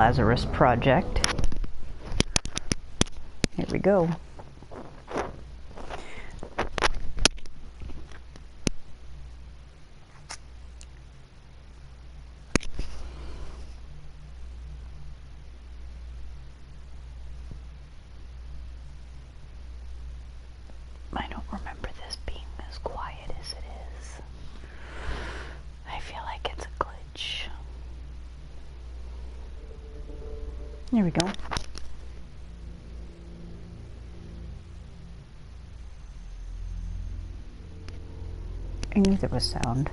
Lazarus project. Here we go. I don't remember this being as quiet as it is. I feel like it's a glitch. There we go. I knew there was sound.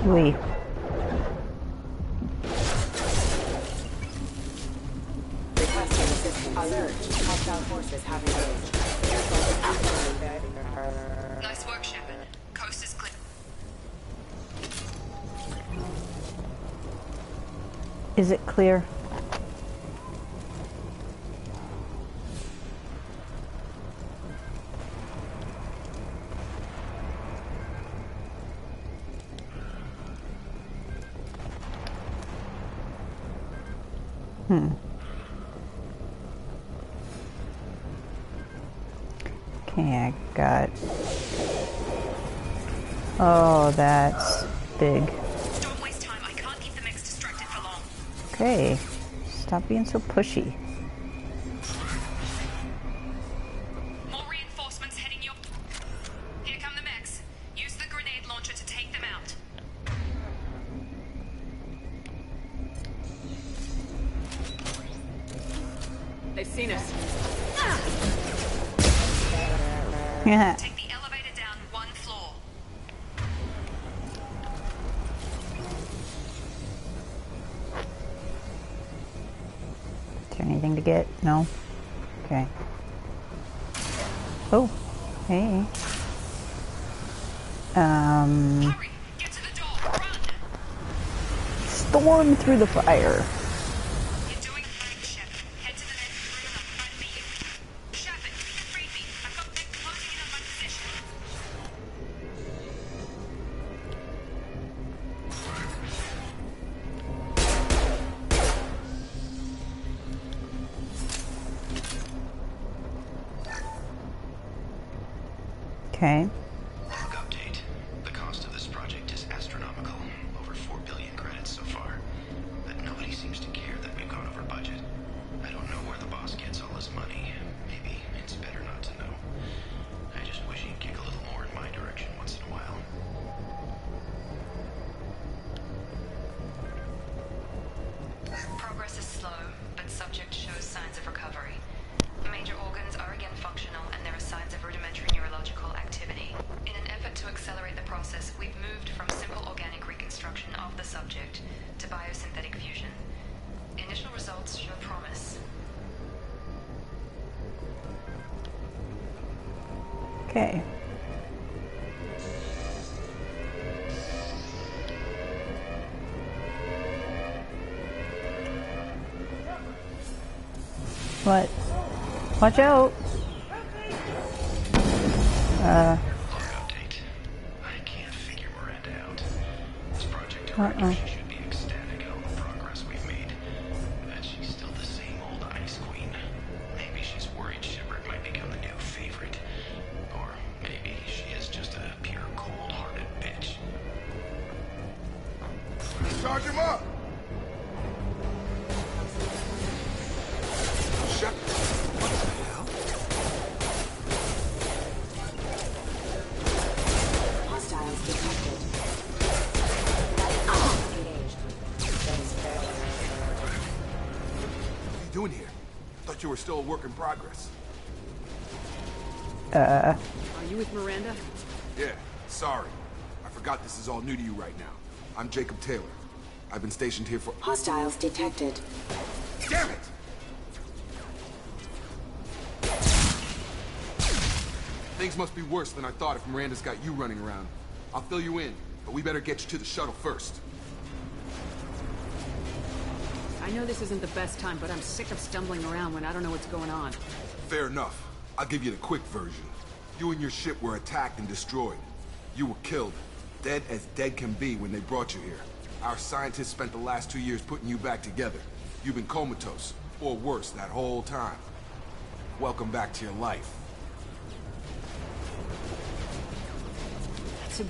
We. Alert. Hostile forces have engaged. Nice work, Shepard. Coast is clear. Is it clear? Okay, I got... Oh, that's big. Don't waste time. I can't keep the mix distracted for long. Okay, stop being so pushy. More reinforcements heading your... Here come the mechs. Use the grenade launcher to take them out. They've seen us. Yeah. Take the elevator down one floor. Is there anything to get? No? Okay. Oh, hey. Hurry! Get to the door! Run! Storm through the fire. You're doing fine, Shep. Head to the next room and I'll try to meet you. Shepard, read me. I've got them closing in on my position. Okay. Log update. The cost of this project is astronomical. Over 4 billion credits so far. But nobody seems to care that we've gone over budget. I don't know where the boss gets all his money. Maybe it's better not to know. I just wish he'd kick a little more in my direction once in a while. Progress is slow, but subject shows signs of recovery. Major organs are again functional, and there are signs of rudimentary neurological activity. Okay. What? Watch out! Update. I can't figure Miranda out. As project director, she should be ecstatic at all the progress we've made. But she's still the same old ice queen. Maybe she's worried Shepard might become the new favorite. Or maybe she is just a pure cold-hearted bitch. Charge him up! Shepard, what the hell? Hostiles detected. Engaged. What are you doing here? Thought you were still a work in progress. Are you with Miranda? Yeah, sorry. I forgot this is all new to you right now. I'm Jacob Taylor. I've been stationed here for— Hostiles detected. Damn it! Things must be worse than I thought if Miranda's got you running around. I'll fill you in, but we better get you to the shuttle first. I know this isn't the best time, but I'm sick of stumbling around when I don't know what's going on. Fair enough. I'll give you the quick version. You and your ship were attacked and destroyed. You were killed. Dead as dead can be when they brought you here. Our scientists spent the last 2 years putting you back together. You've been comatose, or worse, that whole time. Welcome back to your life. I'm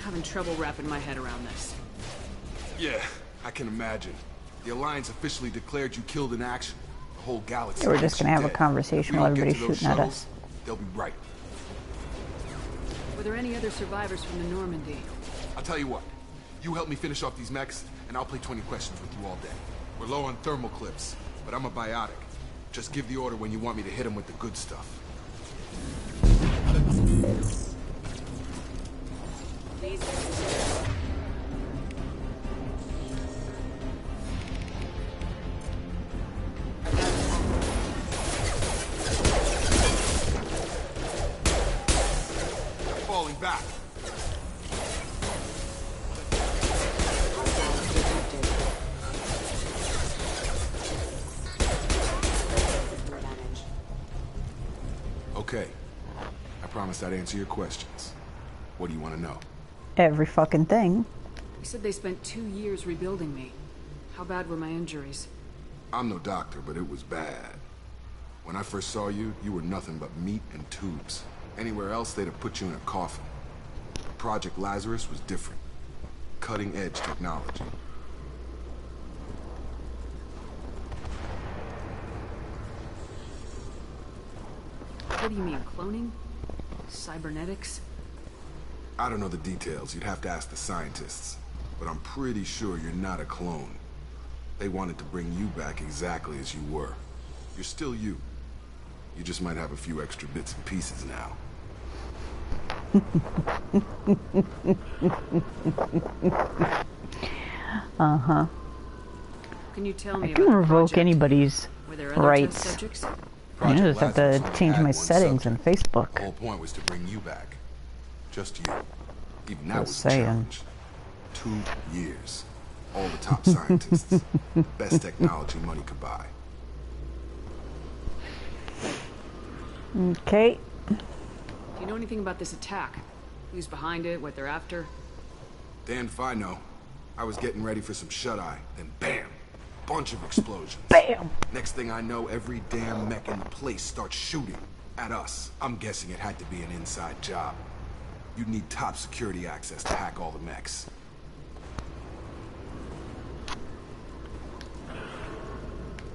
having trouble wrapping my head around this. Yeah, I can imagine. The Alliance officially declared you killed in action. The whole galaxy. Yeah, we're just gonna have a dead. conversation If we while don't get everybody's to those shooting at shuttles, us. They'll be right. Were there any other survivors from the Normandy? I'll tell you what. You help me finish off these mechs, and I'll play 20 questions with you all day. We're low on thermal clips, but I'm a biotic. Just give the order when you want me to hit them with the good stuff. Falling back. Hostiles detected. System damage. Okay. I promised I'd answer your questions. What do you want to know? Every fucking thing. You said they spent 2 years rebuilding me. How bad were my injuries? I'm no doctor, but it was bad. When I first saw you, you were nothing but meat and tubes. Anywhere else, they'd have put you in a coffin. Project Lazarus was different. Cutting-edge technology. What do you mean, cloning? Cybernetics? I don't know the details. You'd have to ask the scientists. But I'm pretty sure you're not a clone. They wanted to bring you back exactly as you were. You're still you. You just might have a few extra bits and pieces now. Uh-huh. Can you tell me I about can the revoke project? anybody's Were there other rights. test subjects? I just have Lazarus to only change had my one settings on subject. The Facebook. whole point was to bring you back. Just you. Even that was Just a saying. challenge. 2 years. All the top scientists. Best technology money could buy. Okay. Do you know anything about this attack? Who's behind it, what they're after? Damned if I know. I was getting ready for some shut-eye, then bam! Bunch of explosions. Bam! Next thing I know, every damn mech in the place starts shooting at us. I'm guessing it had to be an inside job. You'd need top security access to hack all the mechs.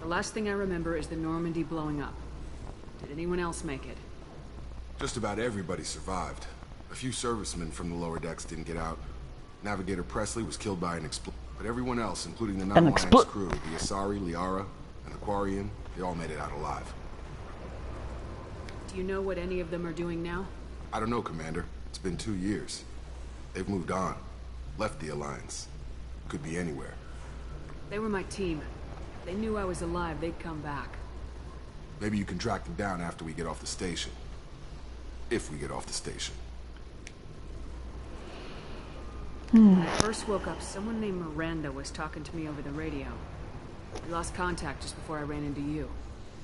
The last thing I remember is the Normandy blowing up. Did anyone else make it? Just about everybody survived. A few servicemen from the lower decks didn't get out. Navigator Presley was killed by an explosion. But everyone else, including the non-Alliance crew, the Asari, Liara, and the Quarian, they all made it out alive. Do you know what any of them are doing now? I don't know, Commander. It's been 2 years. They've moved on. Left the Alliance. Could be anywhere. They were my team. They knew I was alive, they'd come back. Maybe you can track them down after we get off the station. If we get off the station. When I first woke up, someone named Miranda was talking to me over the radio. We lost contact just before I ran into you.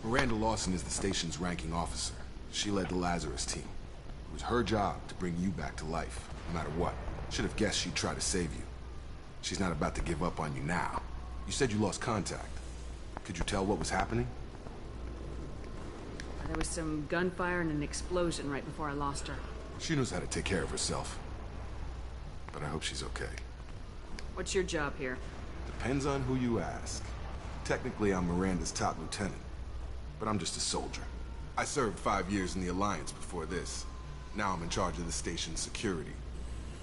Miranda Lawson is the station's ranking officer. She led the Lazarus team. It was her job to bring you back to life, no matter what. Should have guessed she'd try to save you. She's not about to give up on you now. You said you lost contact. Could you tell what was happening? There was some gunfire and an explosion right before I lost her. She knows how to take care of herself. But I hope she's okay. What's your job here? Depends on who you ask. Technically, I'm Miranda's top lieutenant. But I'm just a soldier. I served 5 years in the Alliance before this. Now I'm in charge of the station's security.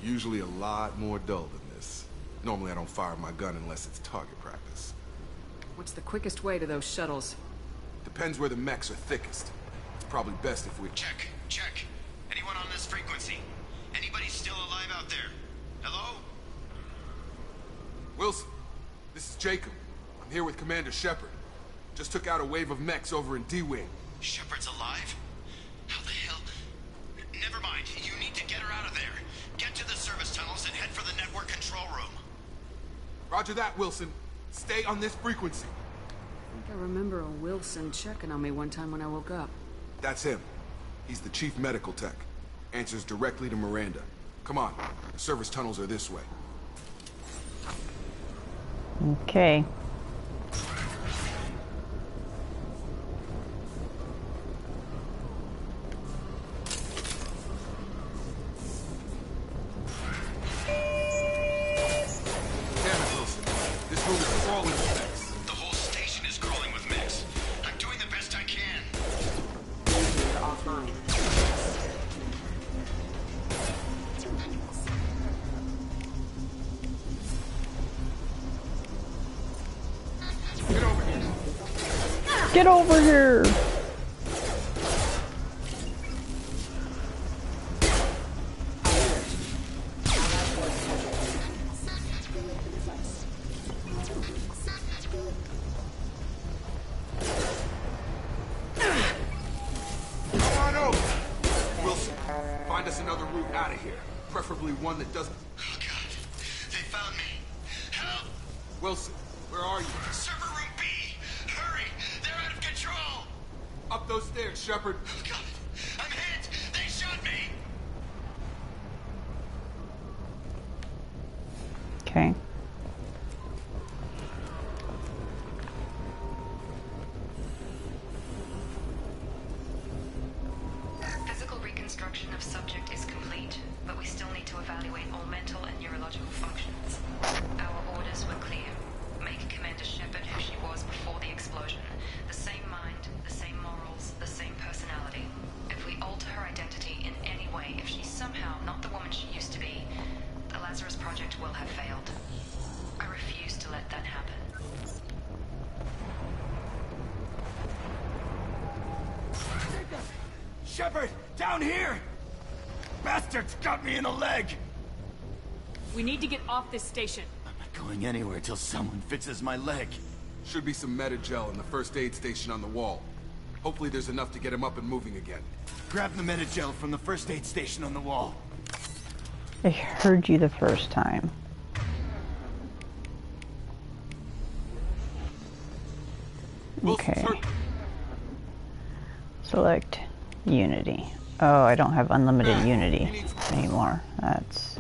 Usually a lot more dull than this. Normally I don't fire my gun unless it's target practice. What's the quickest way to those shuttles? Depends where the mechs are thickest. It's probably best if we... Check. Anyone on this frequency? Anybody still alive out there? Hello? Wilson, this is Jacob. I'm here with Commander Shepard. Just took out a wave of mechs over in D-Wing. Shepard's alive? How the hell? Never mind. You need to get her out of there. Get to the service tunnels and head for the network control room. Roger that, Wilson. Stay on this frequency. I think I remember a Wilson checking on me one time when I woke up. That's him. He's the chief medical tech. Answers directly to Miranda. Come on. The service tunnels are this way. Okay. Get over here! Come on over! Wilson, find us another route out of here. Preferably one that doesn't... Oh, God. They found me. Help! Wilson, where are you? Server room B! Hurry! They're out of control! Up those stairs, Shepard. Oh, God! I'm hit! They shot me! Okay. Physical reconstruction of subject is complete, but we still need to evaluate all mental and neurological functions. Our orders were clear. Make Commander Shepard who she was before the explosion. The same mind, the same morals, the same personality. If we alter her identity in any way, if she's somehow not the woman she used to be, the Lazarus Project will have failed. I refuse to let that happen. Shepard, down here! Bastards got me in the leg! We need to get off this station. I'm not going anywhere till someone fixes my leg. Should be some medi-gel in the first aid station on the wall. Hopefully there's enough to get him up and moving again. Grab the medi-gel from the first aid station on the wall. I heard you the first time. Wilson's Okay. hurt. Select Unity. Oh, I don't have unlimited Unity anymore. That's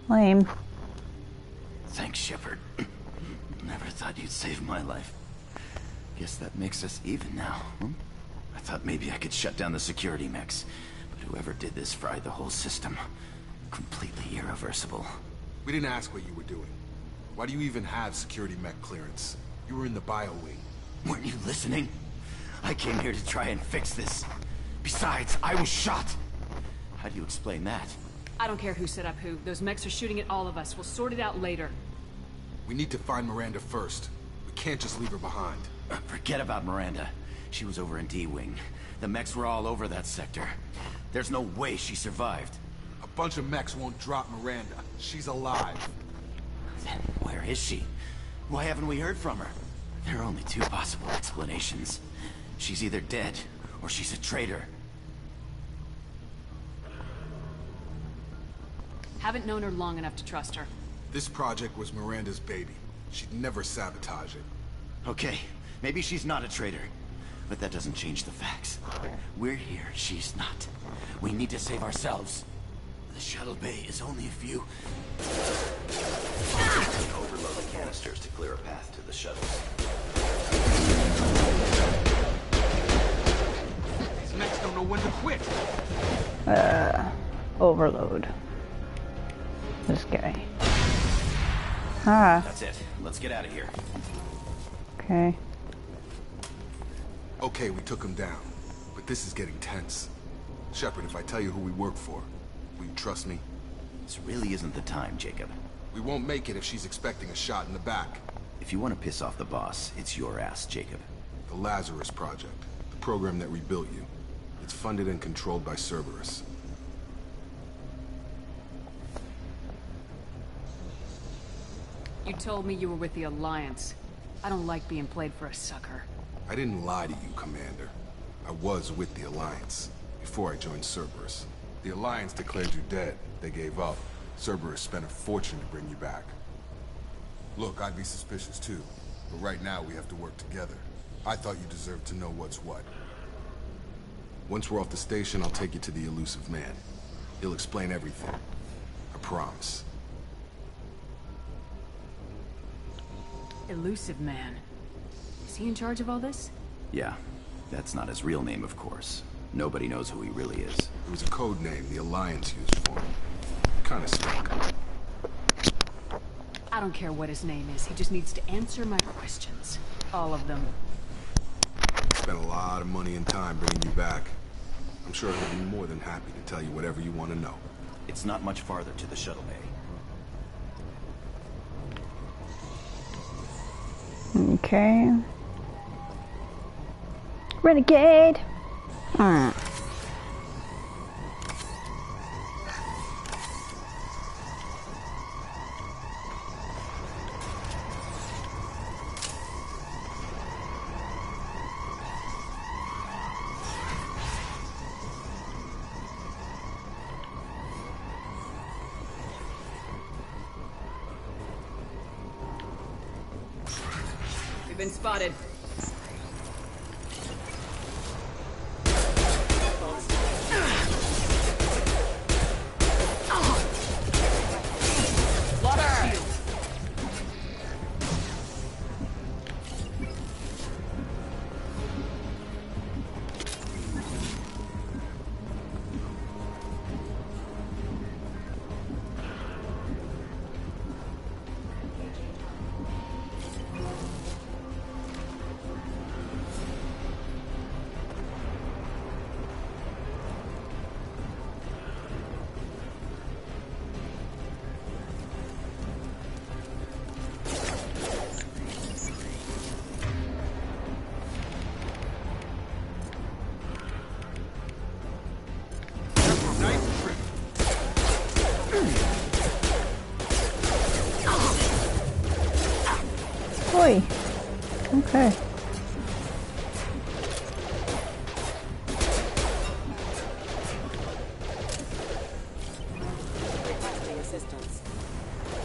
lame. Thanks, Shepard. Never thought you'd save my life. Guess that makes us even now, huh? I thought maybe I could shut down the security mechs, but whoever did this fried the whole system. Completely irreversible. We didn't ask what you were doing. Why do you even have security mech clearance? You were in the bio wing. Weren't you listening? I came here to try and fix this. Besides, I was shot. How do you explain that? I don't care who set up who. Those mechs are shooting at all of us. We'll sort it out later. We need to find Miranda first. We can't just leave her behind. Forget about Miranda. She was over in D-Wing. The mechs were all over that sector. There's no way she survived. A bunch of mechs won't drop Miranda. She's alive. Then where is she? Why haven't we heard from her? There are only two possible explanations. She's either dead, or she's a traitor. Haven't known her long enough to trust her. This project was Miranda's baby. She'd never sabotage it. Okay, maybe she's not a traitor. But that doesn't change the facts. We're here, she's not. We need to save ourselves. The shuttle bay is only a few... Overload the canisters to clear a path to the shuttles. These mechs don't know when to quit. Overload. This guy. Ah, That's it. Let's get out of here. okay. Okay, we took him down. But this is getting tense. Shepard, if I tell you who we work for, will you trust me? This really isn't the time, Jacob. We won't make it if she's expecting a shot in the back. If you want to piss off the boss, it's your ass, Jacob. The Lazarus Project. The program that rebuilt you. It's funded and controlled by Cerberus. You told me you were with the Alliance. I don't like being played for a sucker. I didn't lie to you, Commander. I was with the Alliance, before I joined Cerberus. The Alliance declared you dead. They gave up. Cerberus spent a fortune to bring you back. Look, I'd be suspicious too, but right now we have to work together. I thought you deserved to know what's what. Once we're off the station, I'll take you to the elusive man. He'll explain everything. I promise. Elusive man. Is he in charge of all this? Yeah, that's not his real name, of course. Nobody knows who he really is. It was a code name the Alliance used for him. Kinda stuck. I don't care what his name is. He just needs to answer my questions. All of them. Spent a lot of money and time bringing you back. I'm sure he'll be more than happy to tell you whatever you want to know. It's not much farther to the shuttle bay. Okay. Renegade! We've been spotted. Oi. Okay. Requesting assistance.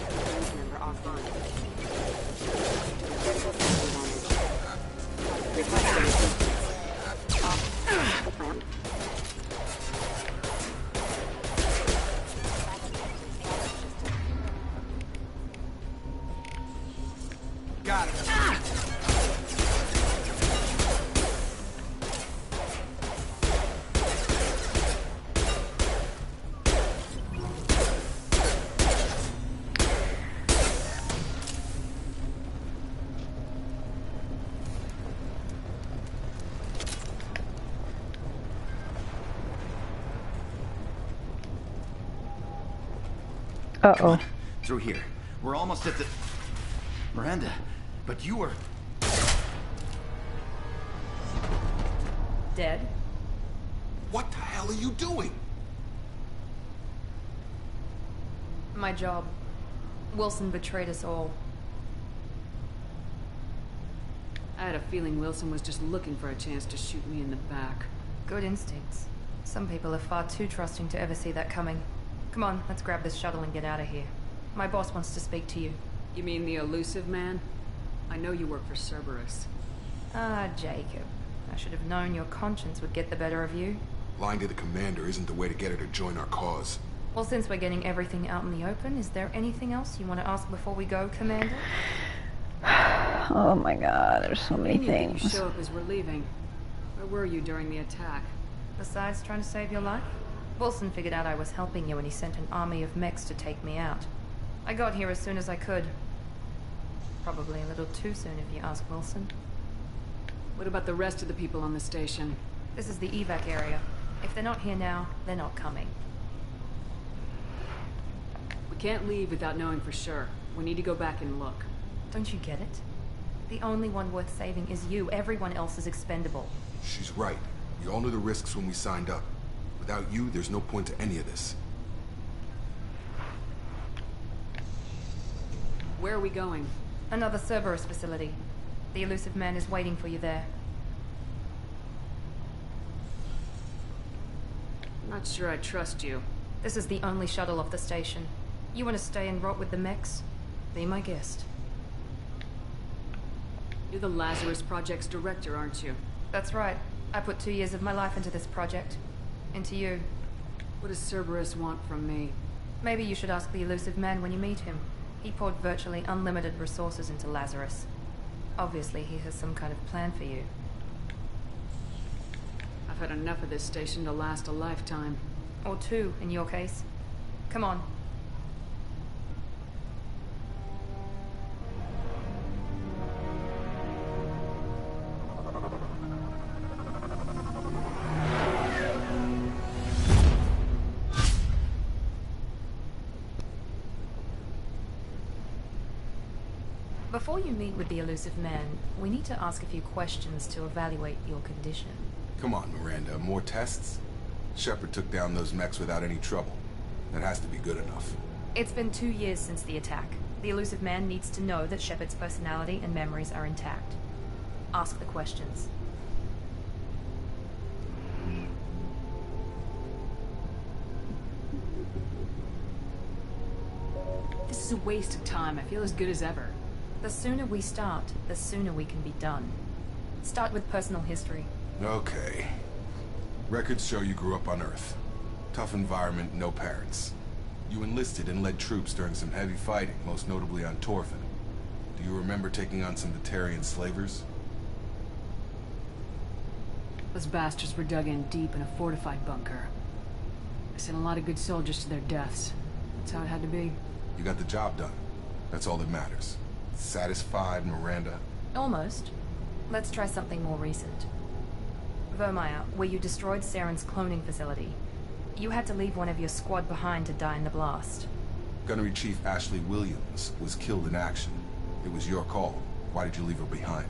Band member offline. Critical system damage. Requesting assistance. Off. Plant. Got it. Uh-oh. Through here. We're almost at the... Miranda, but you were... Dead? What the hell are you doing? My job. Wilson betrayed us all. I had a feeling Wilson was just looking for a chance to shoot me in the back. Good instincts. Some people are far too trusting to ever see that coming. Come on, let's grab this shuttle and get out of here. My boss wants to speak to you. You mean the elusive man? I know you work for Cerberus. Ah, Jacob. I should have known your conscience would get the better of you. Lying to the commander isn't the way to get her to join our cause. Well, since we're getting everything out in the open, is there anything else you want to ask before we go, Commander? Oh my god, there's so many You didn't things. show up as we're leaving. Where were you during the attack? Besides trying to save your life? Wilson figured out I was helping you and he sent an army of mechs to take me out. I got here as soon as I could. Probably a little too soon if you ask Wilson. What about the rest of the people on the station? This is the evac area. If they're not here now, they're not coming. We can't leave without knowing for sure. We need to go back and look. Don't you get it? The only one worth saving is you. Everyone else is expendable. She's right. We all knew the risks when we signed up. Without you, there's no point to any of this. Where are we going? Another Cerberus facility. The elusive man is waiting for you there. Not sure I trust you. This is the only shuttle off the station. You want to stay and rot with the mechs? Be my guest. You're the Lazarus Project's director, aren't you? That's right. I put 2 years of my life into this project. Into you. What does Cerberus want from me? Maybe you should ask the elusive man when you meet him. He poured virtually unlimited resources into Lazarus. Obviously, he has some kind of plan for you. I've had enough of this station to last a lifetime. Or 2, in your case. Come on. Before you meet with the elusive man, we need to ask a few questions to evaluate your condition. Come on, Miranda, more tests? Shepard took down those mechs without any trouble. That has to be good enough. It's been 2 years since the attack. The elusive man needs to know that Shepard's personality and memories are intact. Ask the questions. This is a waste of time. I feel as good as ever. The sooner we start, the sooner we can be done. Start with personal history. Okay. Records show you grew up on Earth. Tough environment, no parents. You enlisted and led troops during some heavy fighting, most notably on Torfin. Do you remember taking on some Batarian slavers? Those bastards were dug in deep in a fortified bunker. I sent a lot of good soldiers to their deaths. That's how it had to be. You got the job done. That's all that matters. Satisfied, Miranda? Almost. Let's try something more recent. Vermeer, where you destroyed Saren's cloning facility. You had to leave one of your squad behind to die in the blast. Gunnery Chief Ashley Williams was killed in action. It was your call. Why did you leave her behind?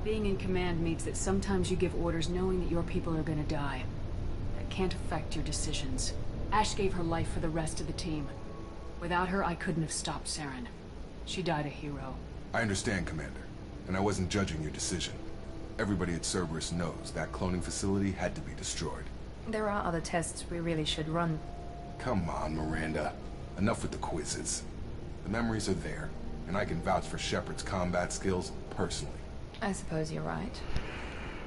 Being in command means that sometimes you give orders knowing that your people are gonna die. That can't affect your decisions. Ash gave her life for the rest of the team. Without her, I couldn't have stopped Saren. She died a hero. I understand, Commander. And I wasn't judging your decision. Everybody at Cerberus knows that cloning facility had to be destroyed. There are other tests we really should run. Come on, Miranda. Enough with the quizzes. The memories are there, and I can vouch for Shepard's combat skills personally. I suppose you're right.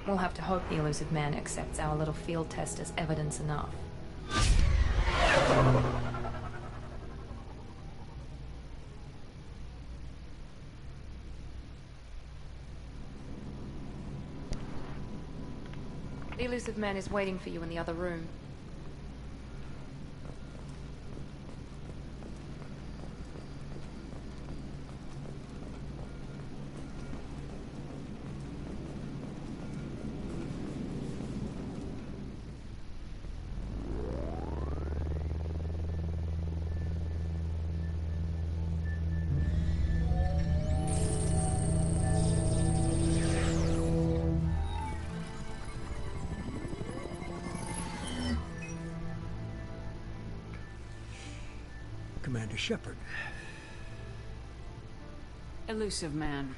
We'll have to hope the elusive man accepts our little field test as evidence enough. The elusive man is waiting for you in the other room. Commander Shepard. Elusive man.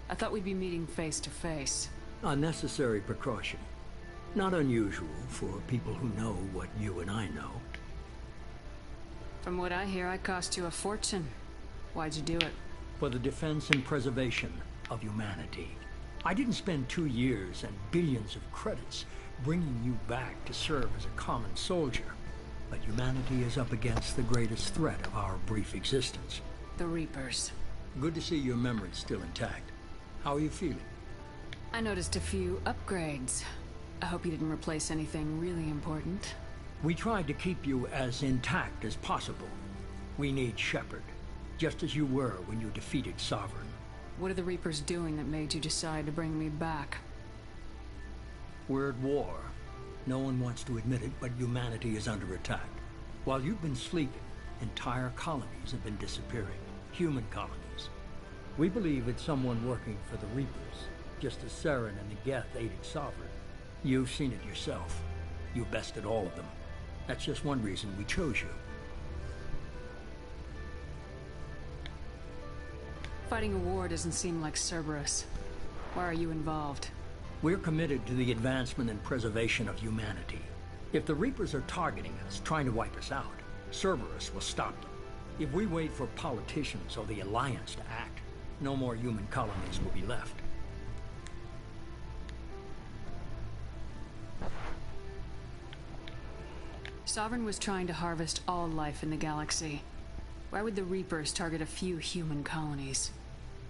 I thought we'd be meeting face to face. Unnecessary precaution. Not unusual for people who know what you and I know. From what I hear, I cost you a fortune. Why'd you do it? For the defense and preservation of humanity. I didn't spend 2 years and billions of credits bringing you back to serve as a common soldier. But humanity is up against the greatest threat of our brief existence. The Reapers. Good to see your memory's still intact. How are you feeling? I noticed a few upgrades. I hope you didn't replace anything really important. We tried to keep you as intact as possible. We need Shepard, just as you were when you defeated Sovereign. What are the Reapers doing that made you decide to bring me back? We're at war. No one wants to admit it, but humanity is under attack. While you've been sleeping, entire colonies have been disappearing. Human colonies. We believe it's someone working for the Reapers, just as Saren and the Geth aided Sovereign. You've seen it yourself. You bested all of them. That's just one reason we chose you. Fighting a war doesn't seem like Cerberus. Why are you involved? We're committed to the advancement and preservation of humanity. If the Reapers are targeting us, trying to wipe us out, Cerberus will stop them. If we wait for politicians or the Alliance to act, no more human colonies will be left. Sovereign was trying to harvest all life in the galaxy. Why would the Reapers target a few human colonies?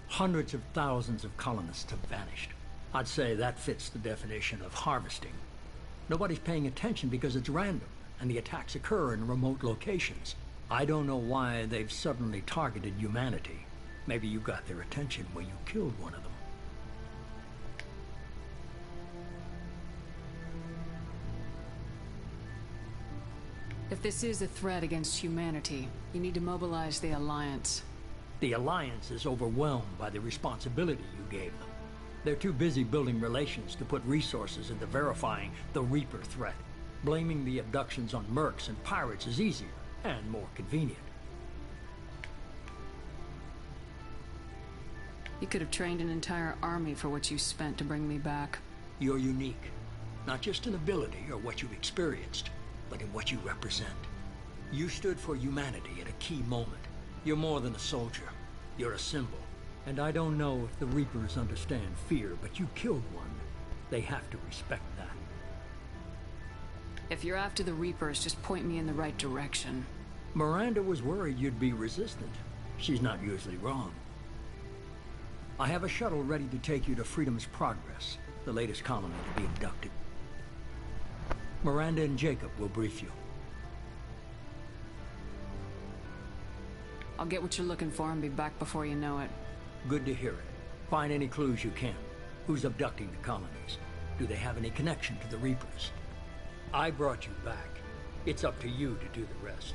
Hundreds of thousands of colonists have vanished. I'd say that fits the definition of harvesting. Nobody's paying attention because it's random, and the attacks occur in remote locations. I don't know why they've suddenly targeted humanity. Maybe you got their attention when you killed one of them. If this is a threat against humanity, you need to mobilize the Alliance. The Alliance is overwhelmed by the responsibility you gave them. They're too busy building relations to put resources into verifying the Reaper threat. Blaming the abductions on mercs and pirates is easier and more convenient. You could have trained an entire army for what you spent to bring me back. You're unique, not just in ability or what you've experienced, but in what you represent. You stood for humanity at a key moment. You're more than a soldier. You're a symbol. And I don't know if the Reapers understand fear, but you killed one. They have to respect that. If you're after the Reapers, just point me in the right direction. Miranda was worried you'd be resistant. She's not usually wrong. I have a shuttle ready to take you to Freedom's Progress, the latest colony to be abducted. Miranda and Jacob will brief you. I'll get what you're looking for and be back before you know it. Good to hear it. Find any clues you can. Who's abducting the colonies? Do they have any connection to the Reapers? I brought you back. It's up to you to do the rest.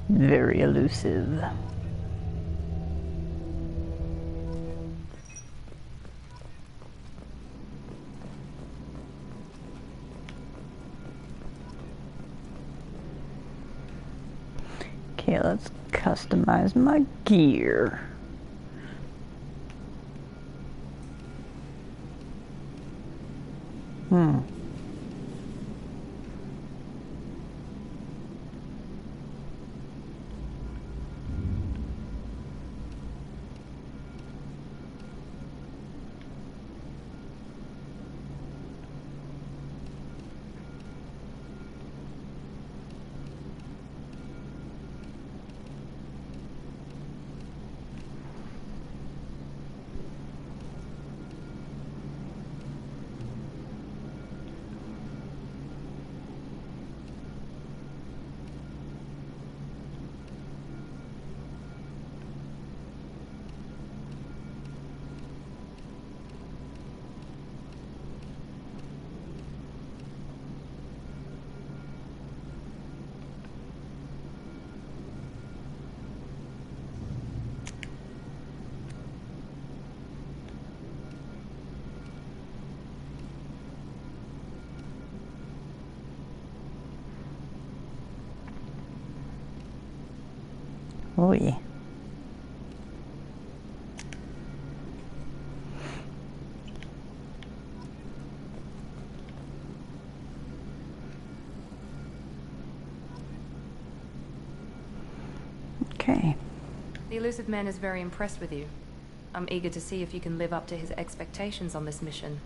Very elusive. Okay, let's customize my gear. Oh yeah. Okay. The elusive man is very impressed with you. I'm eager to see if you can live up to his expectations on this mission.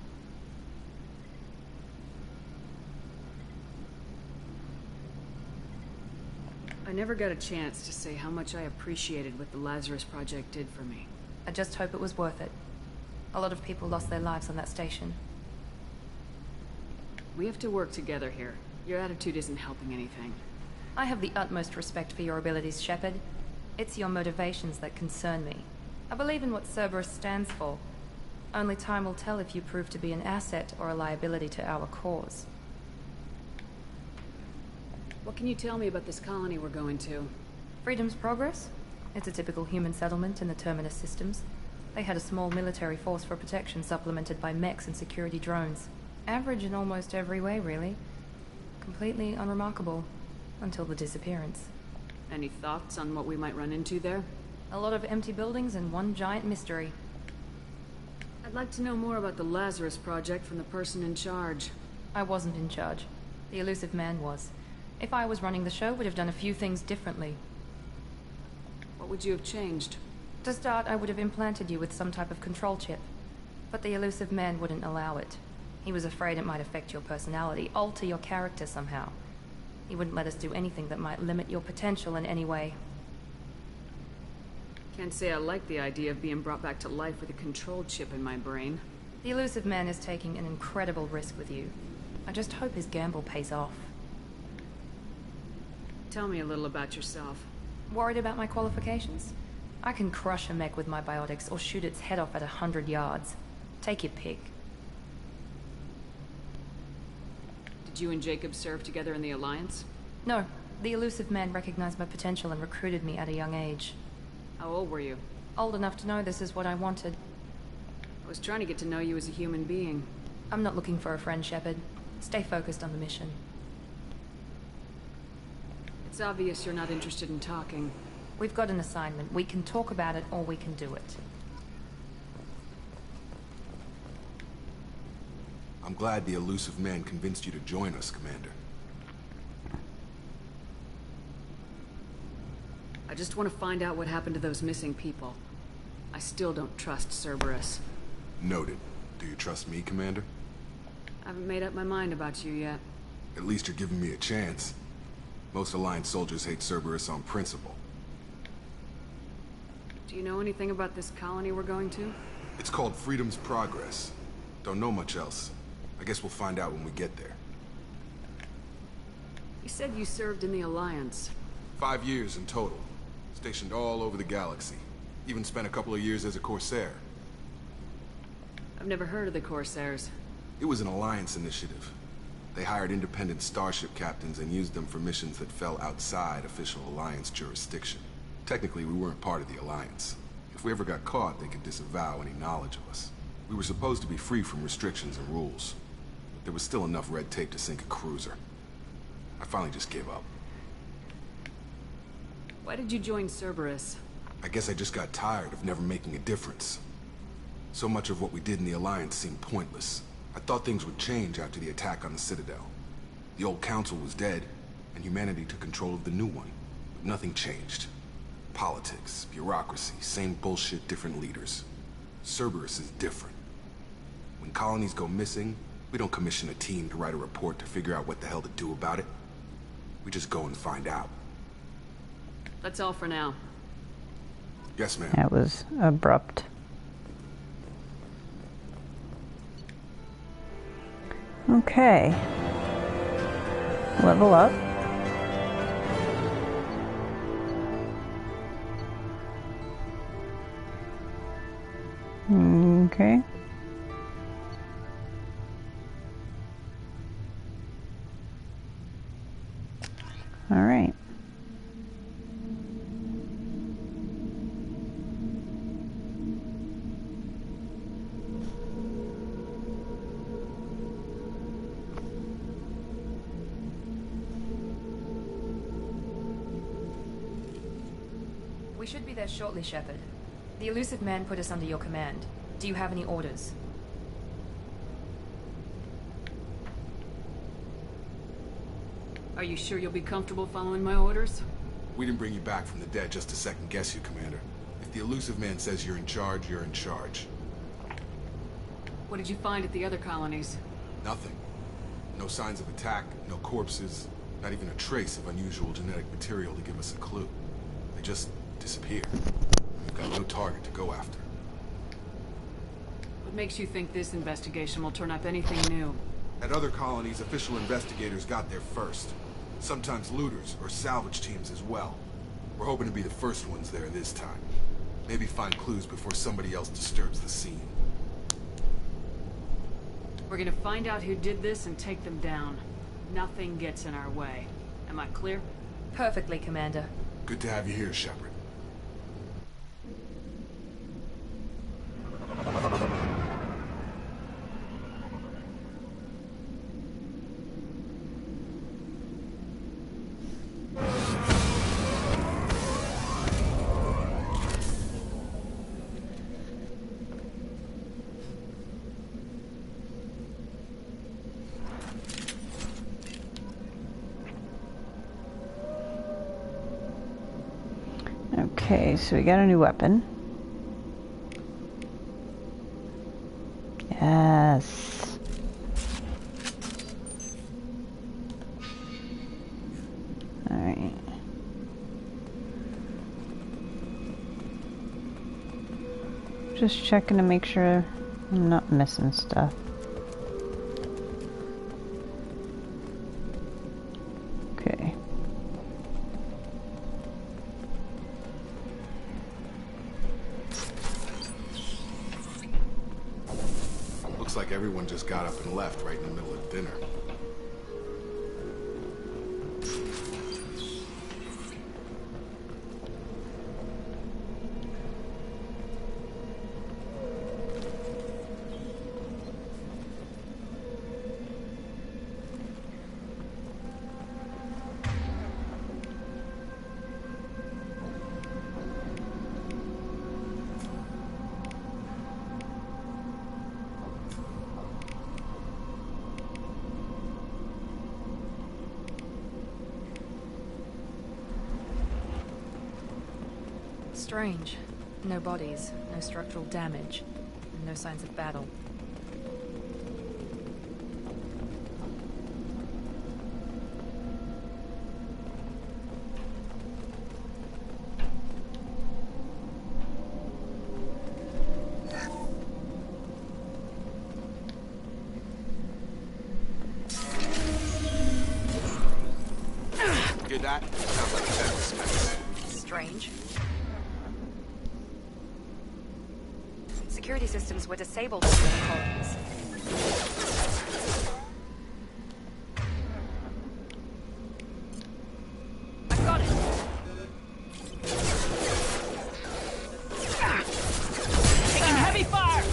I never got a chance to say how much I appreciated what the Lazarus Project did for me. I just hope it was worth it. A lot of people lost their lives on that station. We have to work together here. Your attitude isn't helping anything. I have the utmost respect for your abilities, Shepard. It's your motivations that concern me. I believe in what Cerberus stands for. Only time will tell if you prove to be an asset or a liability to our cause. What can you tell me about this colony we're going to? Freedom's Progress? It's a typical human settlement in the Terminus systems. They had a small military force for protection supplemented by mechs and security drones. Average in almost every way, really. Completely unremarkable. Until the disappearance. Any thoughts on what we might run into there? A lot of empty buildings and one giant mystery. I'd like to know more about the Lazarus Project from the person in charge. I wasn't in charge. The elusive man was. If I was running the show, would have done a few things differently. What would you have changed? To start, I would have implanted you with some type of control chip. But the elusive man wouldn't allow it. He was afraid it might affect your personality, alter your character somehow. He wouldn't let us do anything that might limit your potential in any way. Can't say I like the idea of being brought back to life with a control chip in my brain. The elusive man is taking an incredible risk with you. I just hope his gamble pays off. Tell me a little about yourself. Worried about my qualifications? I can crush a mech with my biotics or shoot its head off at 100 yards. Take your pick. Did you and Jacob serve together in the Alliance? No. The elusive man recognized my potential and recruited me at a young age. How old were you? Old enough to know this is what I wanted. I was trying to get to know you as a human being. I'm not looking for a friend, Shepard. Stay focused on the mission. It's obvious you're not interested in talking. We've got an assignment. We can talk about it or we can do it. I'm glad the elusive man convinced you to join us, Commander. I just want to find out what happened to those missing people. I still don't trust Cerberus. Noted. Do you trust me, Commander? I haven't made up my mind about you yet. At least you're giving me a chance. Most Alliance soldiers hate Cerberus on principle. Do you know anything about this colony we're going to? It's called Freedom's Progress. Don't know much else. I guess we'll find out when we get there. You said you served in the Alliance. 5 years in total. Stationed all over the galaxy. Even spent a couple of years as a Corsair. I've never heard of the Corsairs. It was an Alliance initiative. They hired independent starship captains and used them for missions that fell outside official Alliance jurisdiction. Technically, we weren't part of the Alliance. If we ever got caught, they could disavow any knowledge of us. We were supposed to be free from restrictions and rules. But there was still enough red tape to sink a cruiser. I finally just gave up. Why did you join Cerberus? I guess I just got tired of never making a difference. So much of what we did in the Alliance seemed pointless. I thought things would change after the attack on the Citadel. The old council was dead, and humanity took control of the new one. But nothing changed. Politics, bureaucracy, same bullshit, different leaders. Cerberus is different. When colonies go missing, we don't commission a team to write a report to figure out what the hell to do about it. We just go and find out. That's all for now. Yes, ma'am. That was abrupt. Okay. Level up. Okay. All right. We should be there shortly, Shepard. The elusive man put us under your command. Do you have any orders? Are you sure you'll be comfortable following my orders? We didn't bring you back from the dead just to second guess you, Commander. If the elusive man says you're in charge, you're in charge. What did you find at the other colonies? Nothing. No signs of attack, no corpses, not even a trace of unusual genetic material to give us a clue. They just disappeared. We've got no target to go after. What makes you think this investigation will turn up anything new? At other colonies, official investigators got there first. Sometimes looters or salvage teams as well. We're hoping to be the first ones there this time. Maybe find clues before somebody else disturbs the scene. We're gonna find out who did this and take them down. Nothing gets in our way. Am I clear? Perfectly, Commander. Good to have you here, Shepard. Okay, so we got a new weapon. Yes. Alright. Just checking to make sure I'm not missing stuff. Okay. Looks like everyone just got up and left right in the middle of dinner. Strange. No bodies, no structural damage, and no signs of battle. Hear that? Sounds like a death. Strange. Security systems were disabled in the colonies. I got it! Taking heavy fire!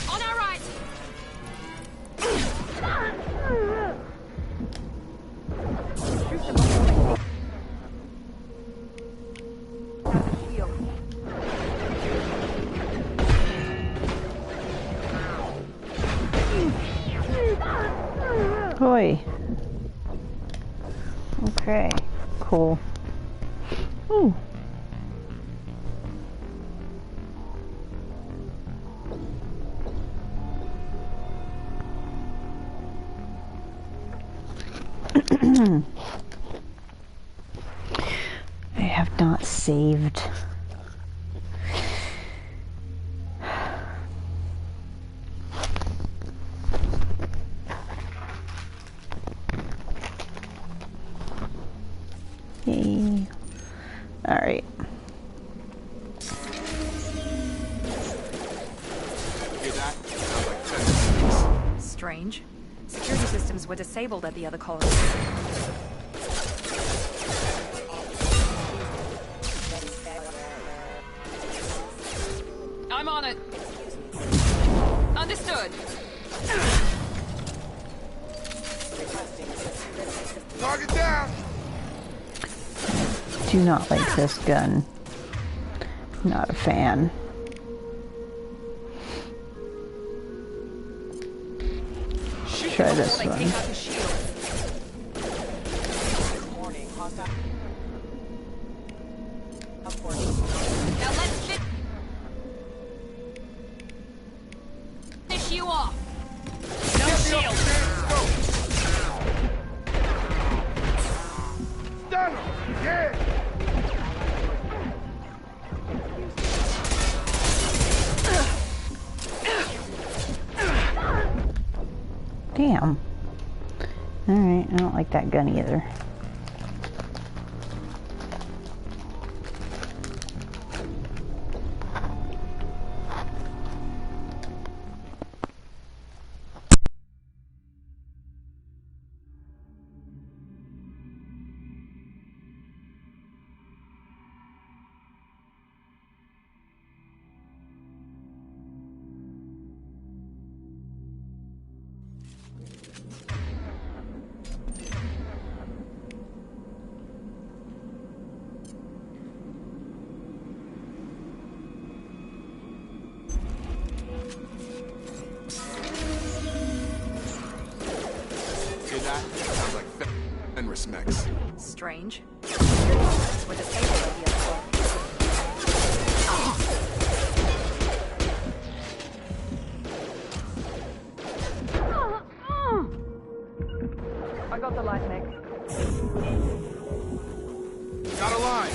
On our right! Hoi. Okay, cool. Ooh. I have not saved. Yay. All right. Hear that? Sounds like death. Strange. Security systems were disabled at the other colonies. I'm on it. Understood. Target down! Do not like this gun. Not a fan. Shit! try this one. Take out the shield. Warning, hostile. Upward. Now let's finish you off. No shield. Done! Yeah! Damn. Alright, I don't like that gun either. Sounds like Fenris mechs. Strange. With a table of the other I got the light mech. Got a line.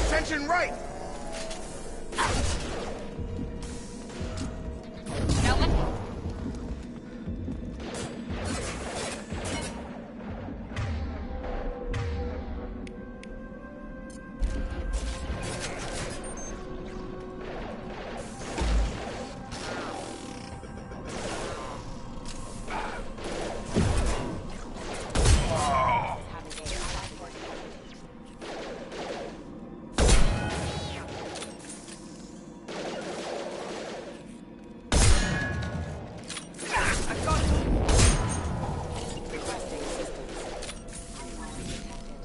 Attention right. Now let's... requesting assistance.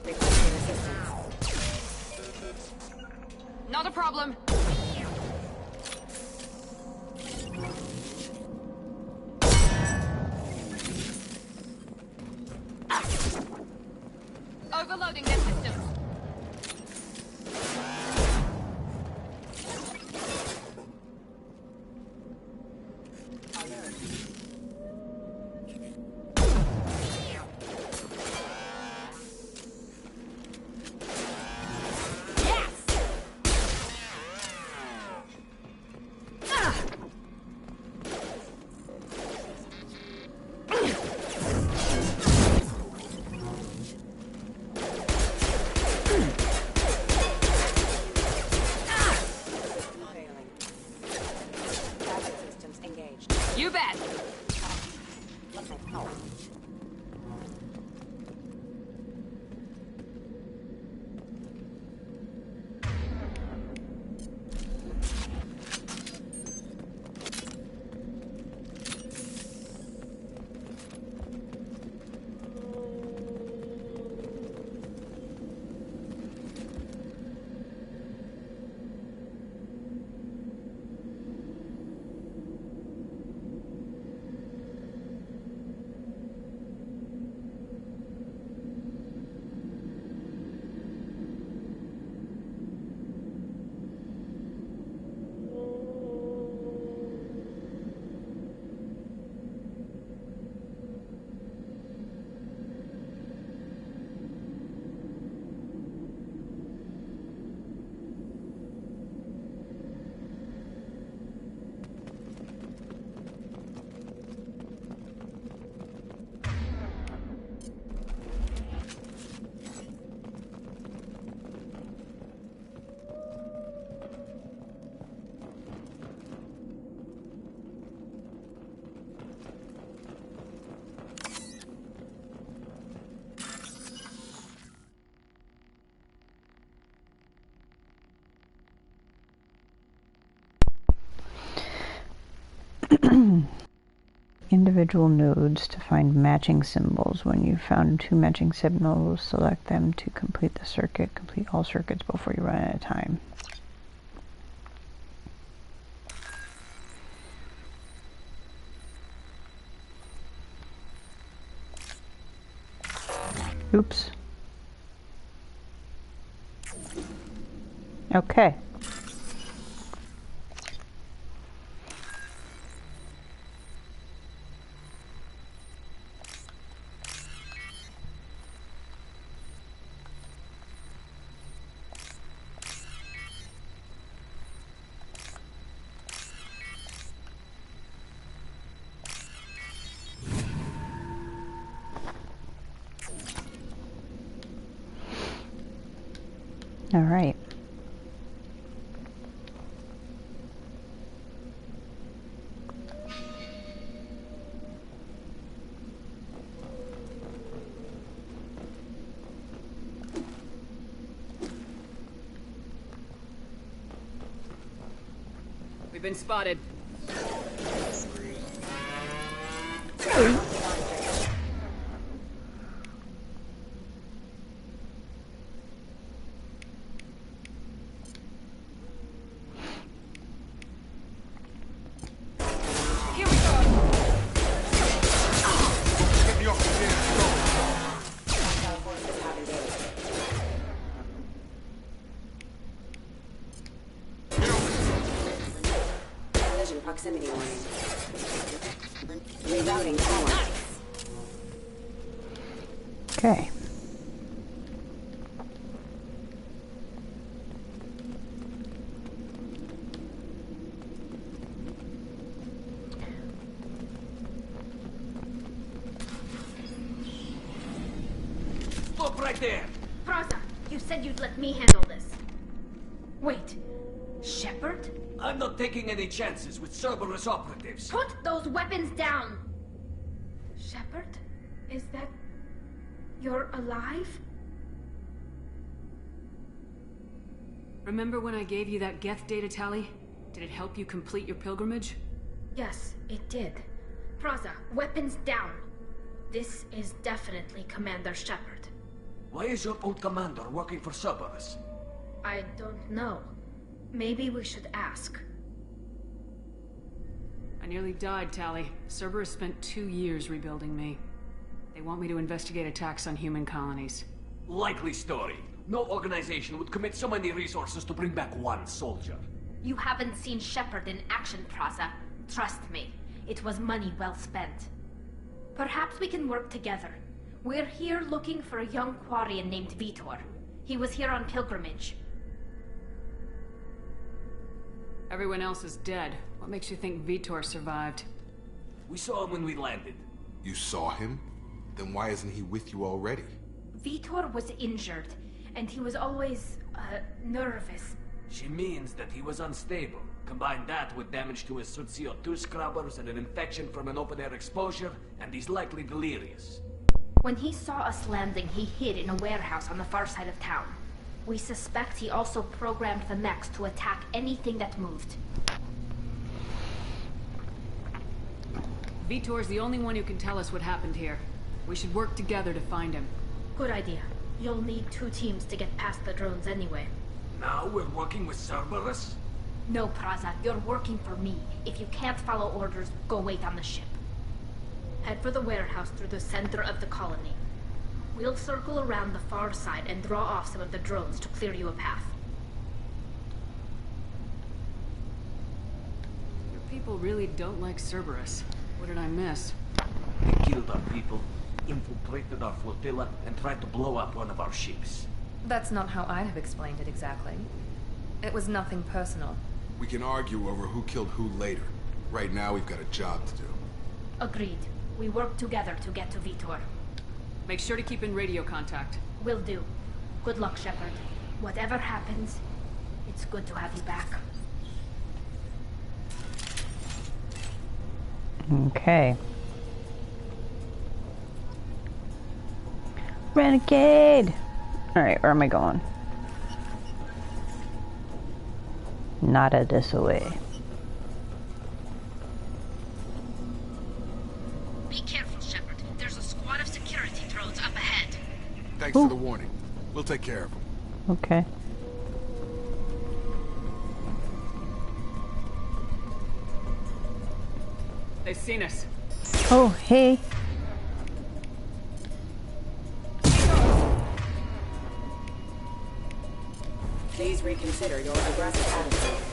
Requesting assistance. Not a problem. Overloading their systems. Failing. Traffic systems engaged. You bet. Oh. Individual nodes to find matching symbols. When you've found 2 matching symbols, select them to complete the circuit. Complete all circuits before you run out of time. Oops. Okay. All right. We've been spotted. Get me off the damn Collision proximity warning. Rerouting power. Okay. Look right there! Praza, you said you'd let me handle this. Wait, Shepard? I'm not taking any chances with Cerberus operatives. Put those weapons down! Shepard? Is that... you're alive? Remember when I gave you that Geth data tally? Did it help you complete your pilgrimage? Yes, it did. Praza, weapons down. This is definitely Commander Shepard. Why is your old commander working for Cerberus? I don't know. Maybe we should ask. I nearly died, Tally. Cerberus spent 2 years rebuilding me. They want me to investigate attacks on human colonies. Likely story. No organization would commit so many resources to bring back one soldier. You haven't seen Shepard in action, Praza. Trust me, it was money well spent. Perhaps we can work together. We're here looking for a young Quarian named Vitor. He was here on pilgrimage. Everyone else is dead. What makes you think Vitor survived? We saw him when we landed. You saw him? Then why isn't he with you already? Vitor was injured, and he was always, nervous. She means that he was unstable. Combine that with damage to his CO2 scrubbers and an infection from an open-air exposure, and he's likely delirious. When he saw us landing, he hid in a warehouse on the far side of town. We suspect he also programmed the mechs to attack anything that moved. Vitor's the only one who can tell us what happened here. We should work together to find him. Good idea. You'll need 2 teams to get past the drones anyway. Now we're working with Cerberus? No, Praza, you're working for me. If you can't follow orders, go wait on the ship. Head for the warehouse through the center of the colony. We'll circle around the far side and draw off some of the drones to clear you a path. Your people really don't like Cerberus. What did I miss? They killed our people, infiltrated our flotilla, and tried to blow up one of our ships. That's not how I'd have explained it exactly. It was nothing personal. We can argue over who killed who later. Right now, we've got a job to do. Agreed. We work together to get to Vitor. Make sure to keep in radio contact. Will do. Good luck, Shepard. Whatever happens, it's good to have you back. Okay. Renegade! Alright, where am I going? Nada this way. Be careful, Shepard. There's a squad of security drones up ahead. Thanks for the warning. We'll take care of them. Okay. They've seen us. Oh, hey. reconsider your aggressive attitude.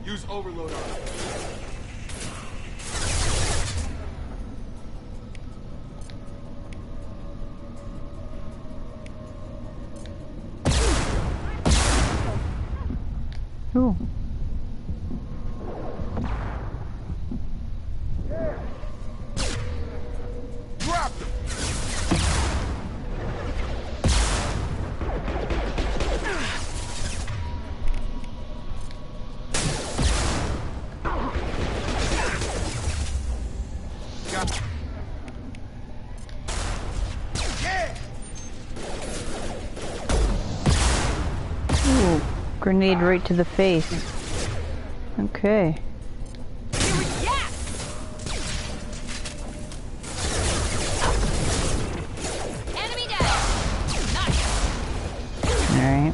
Use overload on it. Ooh. Drop them! Ooh. Grenade right to the face. Okay. Enemy down. Nice. Alright.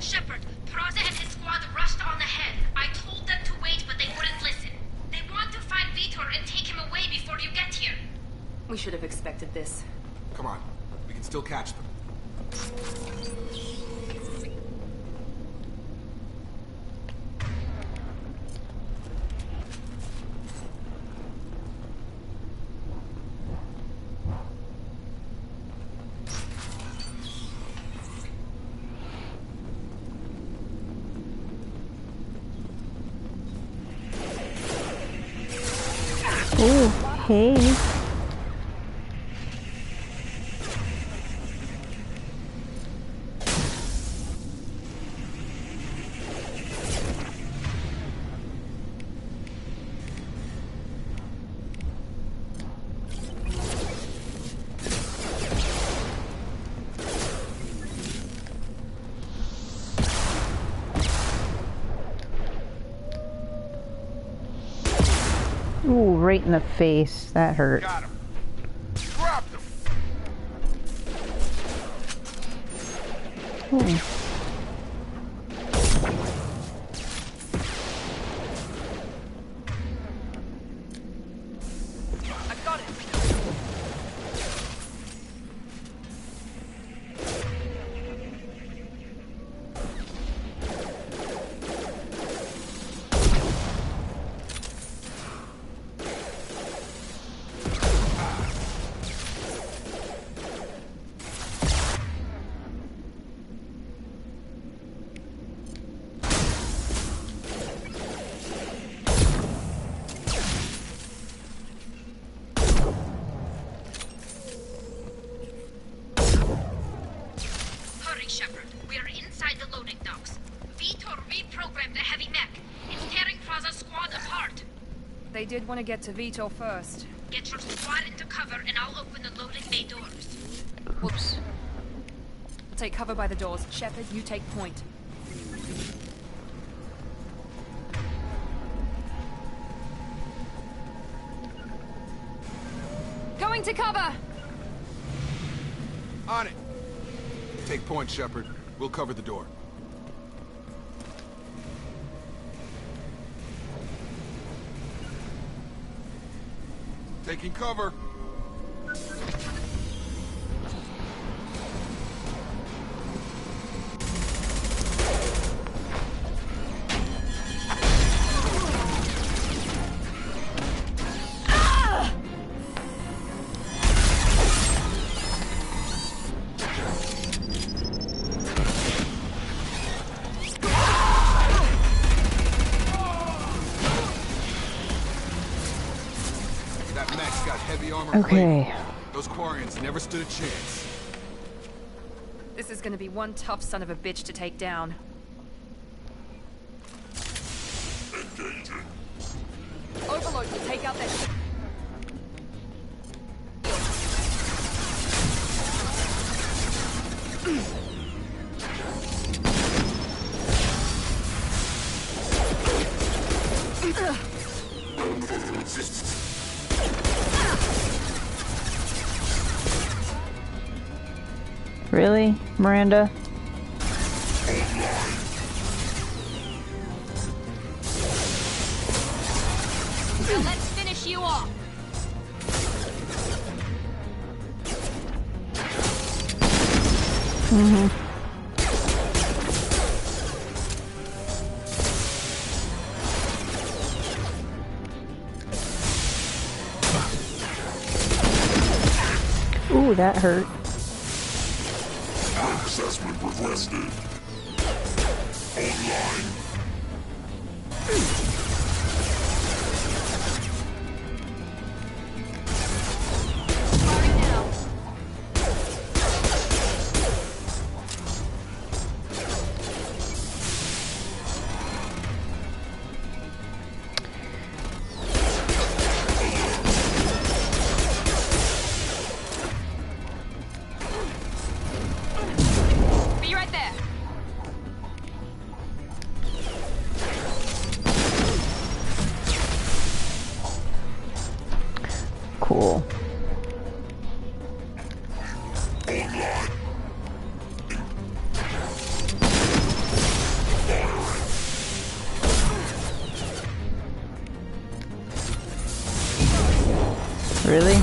Shepard, Praza and his squad rushed on ahead. I told them to wait, but they wouldn't listen. They want to find Vitor and take him away before you get here. We should have expected this. Come on. We can still catch them. Ooh, hey. Ooh, right in the face. That hurt. Got him. Drop them! Ooh. I've got it. Hurry, Shepard. We are inside the loading docks. Vitor reprogrammed the heavy mech. It's tearing Praza's squad apart. They did want to get to Vitor first. Get your squad into cover and I'll open the loading bay doors. Whoops. We'll take cover by the doors. Shepard, you take point. Going to cover! On it! Take point, Shepard. We'll cover the door. Taking cover. heavy armor Okay. plate. Those Quarians never stood a chance. This is gonna be one tough son of a bitch to take down. Engaging. Overlord will take out that ship. Really, Miranda? Now let's finish you off. Ooh, that hurt. Assessment requested. Online. Firing now. Be right there. Cool. Really?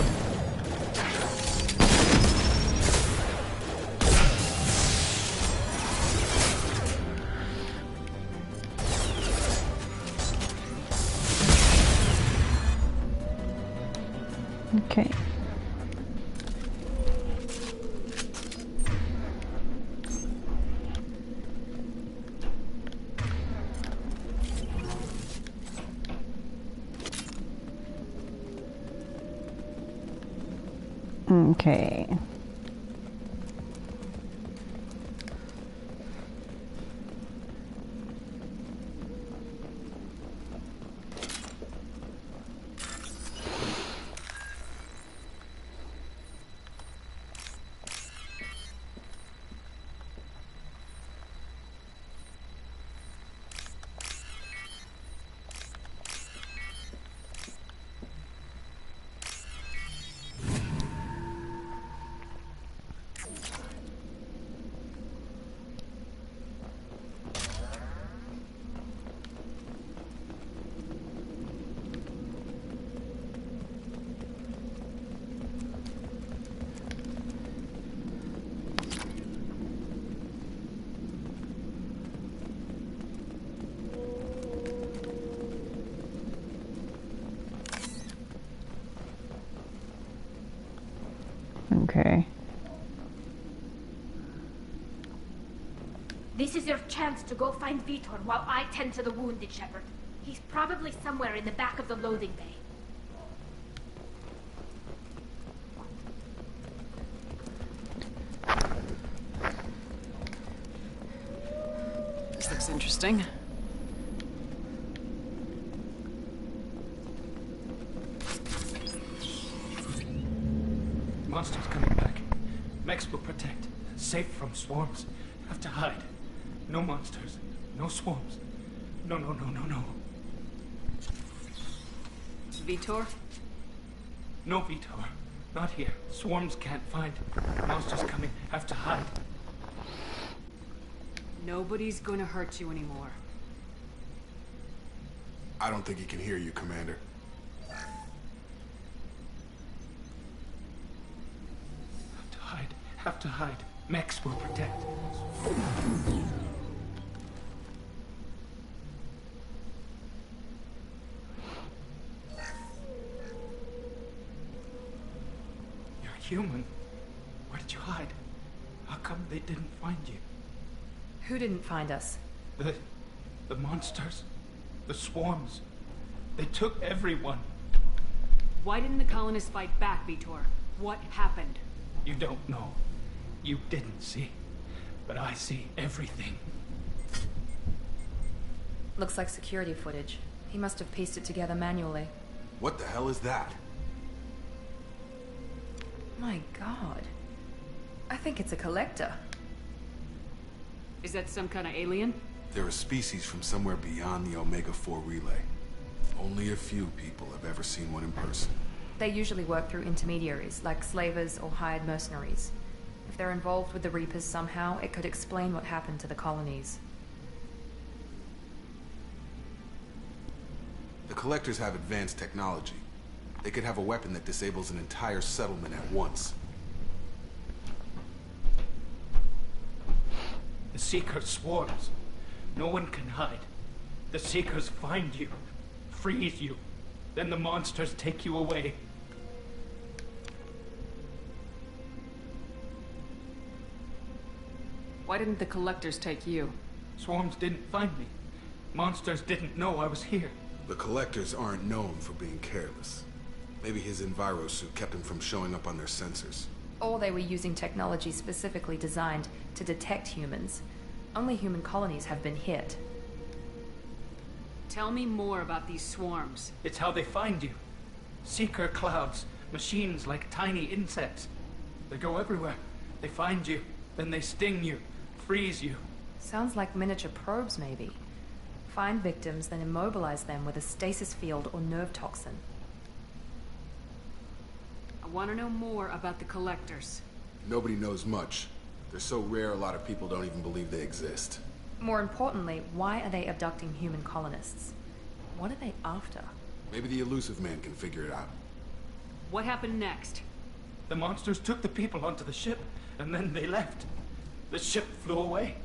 Okay. Okay. Okay. This is your chance to go find Vitor while I tend to the wounded, Shepard. He's probably somewhere in the back of the loading bay. This looks interesting. Monsters coming back. Mechs will protect. Safe from swarms. Have to hide. No monsters. No swarms. No, no, no, no, no. Vitor? No, Vitor. Not here. Swarms can't find. Monsters coming. Have to hide. Nobody's gonna hurt you anymore. I don't think he can hear you, Commander. Have to hide. Have to hide. Mechs will protect. You're human. Where did you hide? How come they didn't find you? Who didn't find us? The monsters. The swarms. They took everyone. Why didn't the colonists fight back, Vitor? What happened? You don't know. You didn't see. But I see everything. Looks like security footage. He must have pieced it together manually. What the hell is that? My god. I think it's a collector. Is that some kind of alien? They're a species from somewhere beyond the Omega-4 relay. Only a few people have ever seen one in person. They usually work through intermediaries, like slavers or hired mercenaries. If they're involved with the Reapers somehow, it could explain what happened to the colonies. The Collectors have advanced technology. They could have a weapon that disables an entire settlement at once. The Seeker swarms. No one can hide. The Seekers find you, freeze you. Then the monsters take you away. Why didn't the collectors take you? Swarms didn't find me. Monsters didn't know I was here. The Collectors aren't known for being careless. Maybe his Enviro suit kept him from showing up on their sensors. Or they were using technology specifically designed to detect humans. Only human colonies have been hit. Tell me more about these swarms. It's how they find you. Seeker clouds, machines like tiny insects. They go everywhere. They find you, then they sting you, freeze you. Sounds like miniature probes, maybe. Find victims, then immobilize them with a stasis field or nerve toxin. I want to know more about the collectors. Nobody knows much. They're so rare, a lot of people don't even believe they exist. More importantly, why are they abducting human colonists? What are they after? Maybe the Elusive Man can figure it out. What happened next? The monsters took the people onto the ship, and then they left. The ship flew away.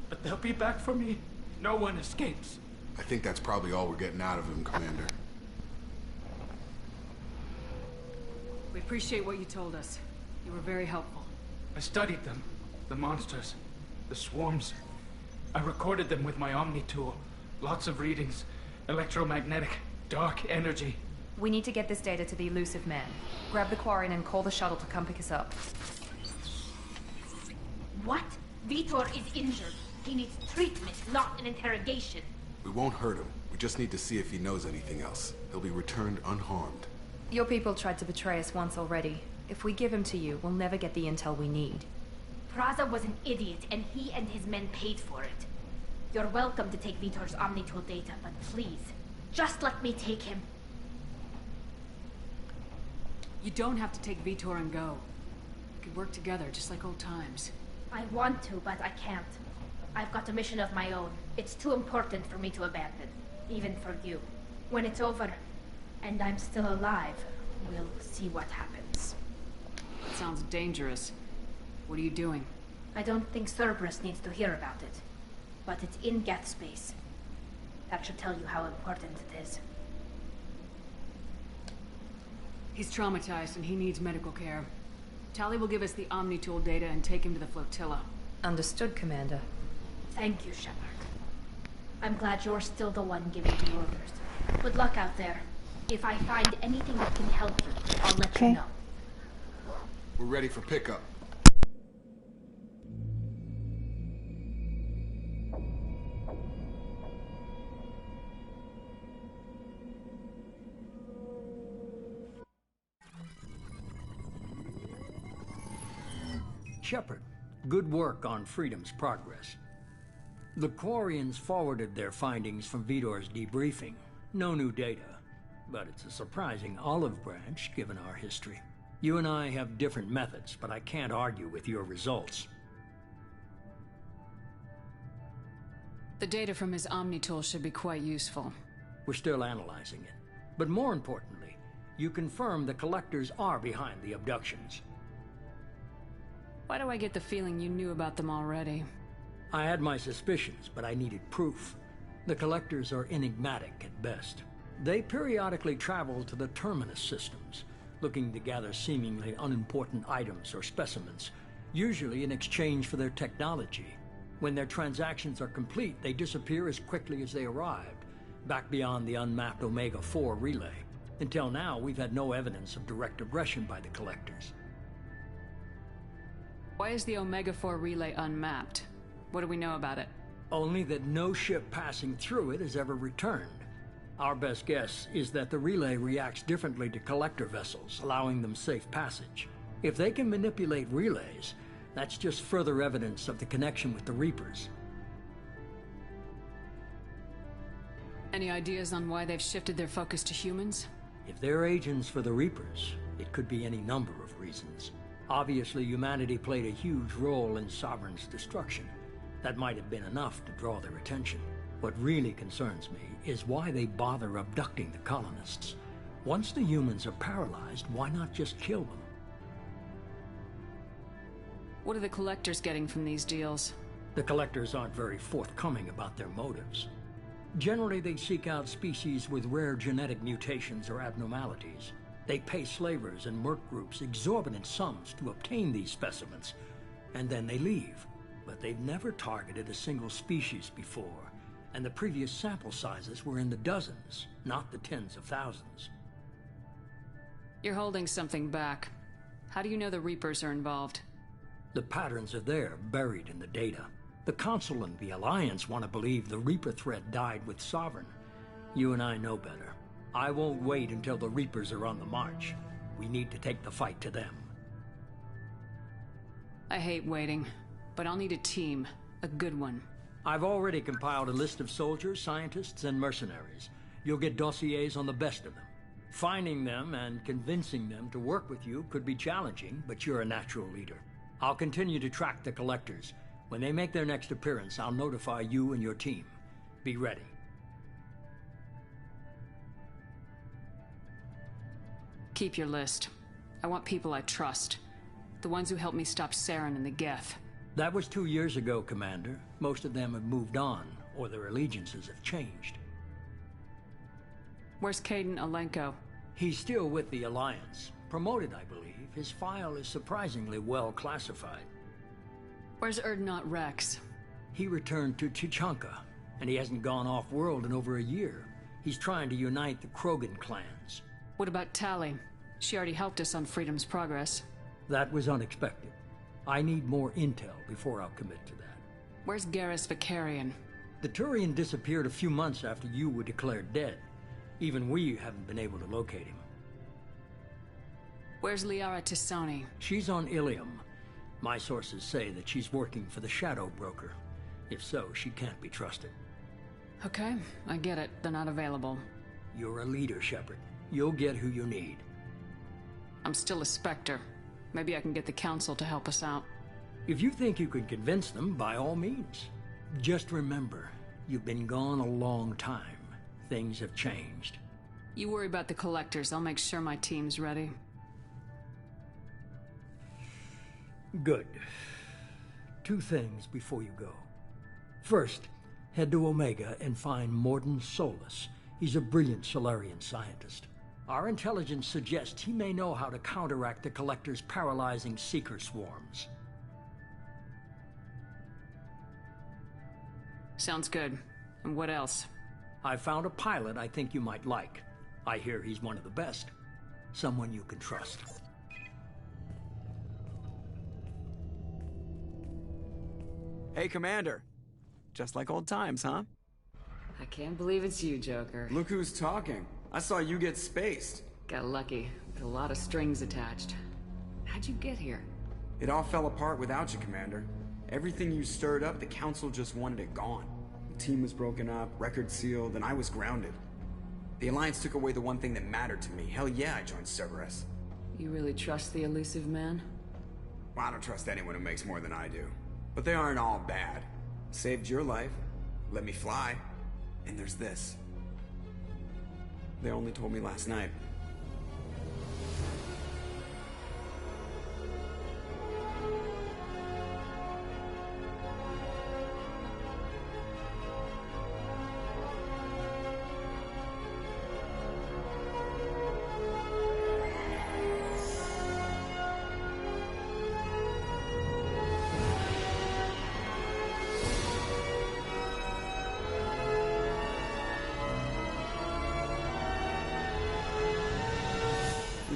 But they'll be back for me. No one escapes. I think that's probably all we're getting out of him, Commander. We appreciate what you told us. You were very helpful. I studied them. The monsters. The swarms. I recorded them with my Omni tool. Lots of readings. Electromagnetic. Dark energy. We need to get this data to the Elusive Man. Grab the Quarian and call the shuttle to come pick us up. What? Vitor is injured. He needs treatment, not an interrogation. We won't hurt him. We just need to see if he knows anything else. He'll be returned unharmed. Your people tried to betray us once already. If we give him to you, we'll never get the intel we need. Praza was an idiot, and he and his men paid for it. You're welcome to take Vitor's Omnitool data, but please, just let me take him. You don't have to take Vitor and go. We could work together, just like old times. I want to, but I can't. I've got a mission of my own. It's too important for me to abandon, even for you. When it's over, and I'm still alive, we'll see what happens. That sounds dangerous. What are you doing? I don't think Cerberus needs to hear about it. But it's in Geth space. That should tell you how important it is. He's traumatized and he needs medical care. Tali will give us the Omnitool data and take him to the flotilla. Understood, Commander. Thank you, Shepard. I'm glad you're still the one giving the orders. Good luck out there. If I find anything that can help you, I'll let you know. We're ready for pickup. Shepard, good work on Freedom's progress. The Quarians forwarded their findings from Vitor's debriefing. No new data, but it's a surprising olive branch given our history. You and I have different methods, but I can't argue with your results. The data from his Omnitool should be quite useful. We're still analyzing it. But more importantly, you confirm the Collectors are behind the abductions. Why do I get the feeling you knew about them already? I had my suspicions, but I needed proof. The Collectors are enigmatic at best. They periodically travel to the Terminus systems, looking to gather seemingly unimportant items or specimens, usually in exchange for their technology. When their transactions are complete, they disappear as quickly as they arrived, back beyond the unmapped Omega-4 relay. Until now, we've had no evidence of direct aggression by the Collectors. Why is the Omega-4 relay unmapped? What do we know about it? Only that no ship passing through it has ever returned. Our best guess is that the relay reacts differently to Collector vessels, allowing them safe passage. If they can manipulate relays, that's just further evidence of the connection with the Reapers. Any ideas on why they've shifted their focus to humans? If they're agents for the Reapers, it could be any number of reasons. Obviously, humanity played a huge role in Sovereign's destruction. That might have been enough to draw their attention. What really concerns me is why they bother abducting the colonists. Once the humans are paralyzed, why not just kill them? What are the Collectors getting from these deals? The Collectors aren't very forthcoming about their motives. Generally, they seek out species with rare genetic mutations or abnormalities. They pay slavers and merc groups exorbitant sums to obtain these specimens, and then they leave. But they've never targeted a single species before, and the previous sample sizes were in the dozens, not the tens of thousands. You're holding something back. How do you know the Reapers are involved? The patterns are there, buried in the data. The Council and the Alliance want to believe the Reaper threat died with Sovereign. You and I know better. I won't wait until the Reapers are on the march. We need to take the fight to them. I hate waiting, but I'll need a team. A good one. I've already compiled a list of soldiers, scientists, and mercenaries. You'll get dossiers on the best of them. Finding them and convincing them to work with you could be challenging, but you're a natural leader. I'll continue to track the Collectors. When they make their next appearance, I'll notify you and your team. Be ready. Keep your list. I want people I trust. The ones who helped me stop Saren and the Geth. That was 2 years ago, Commander. Most of them have moved on, or their allegiances have changed. Where's Caden Alenko? He's still with the Alliance. Promoted, I believe. His file is surprisingly well classified. Where's Erdnot Rex? He returned to Tuchanka, and he hasn't gone off-world in over a year. He's trying to unite the Krogan clans. What about Tali? She already helped us on Freedom's Progress. That was unexpected. I need more intel before I'll commit to that. Where's Garrus Vicarian? The Turian disappeared a few months after you were declared dead. Even we haven't been able to locate him. Where's Liara Tisoni? She's on Ilium. My sources say that she's working for the Shadow Broker. If so, she can't be trusted. Okay, I get it. They're not available. You're a leader, Shepard. You'll get who you need. I'm still a Spectre. Maybe I can get the Council to help us out. If you think you can convince them, by all means. Just remember, you've been gone a long time. Things have changed. You worry about the Collectors. I'll make sure my team's ready. Good. 2 things before you go. First, head to Omega and find Mordin Solus. He's a brilliant Solarian scientist. Our intelligence suggests he may know how to counteract the Collector's paralyzing Seeker swarms. Sounds good. And what else? I found a pilot I think you might like. I hear he's one of the best. Someone you can trust. Hey, Commander. Just like old times, huh? I can't believe it's you, Joker. Look who's talking. I saw you get spaced. Got lucky, with a lot of strings attached. How'd you get here? It all fell apart without you, Commander. Everything you stirred up, the Council just wanted it gone. The team was broken up, record sealed, and I was grounded. The Alliance took away the one thing that mattered to me. Hell yeah, I joined Cerberus. You really trust the elusive man? Well, I don't trust anyone who makes more than I do. But they aren't all bad. Saved your life, let me fly, and there's this. They only told me last night.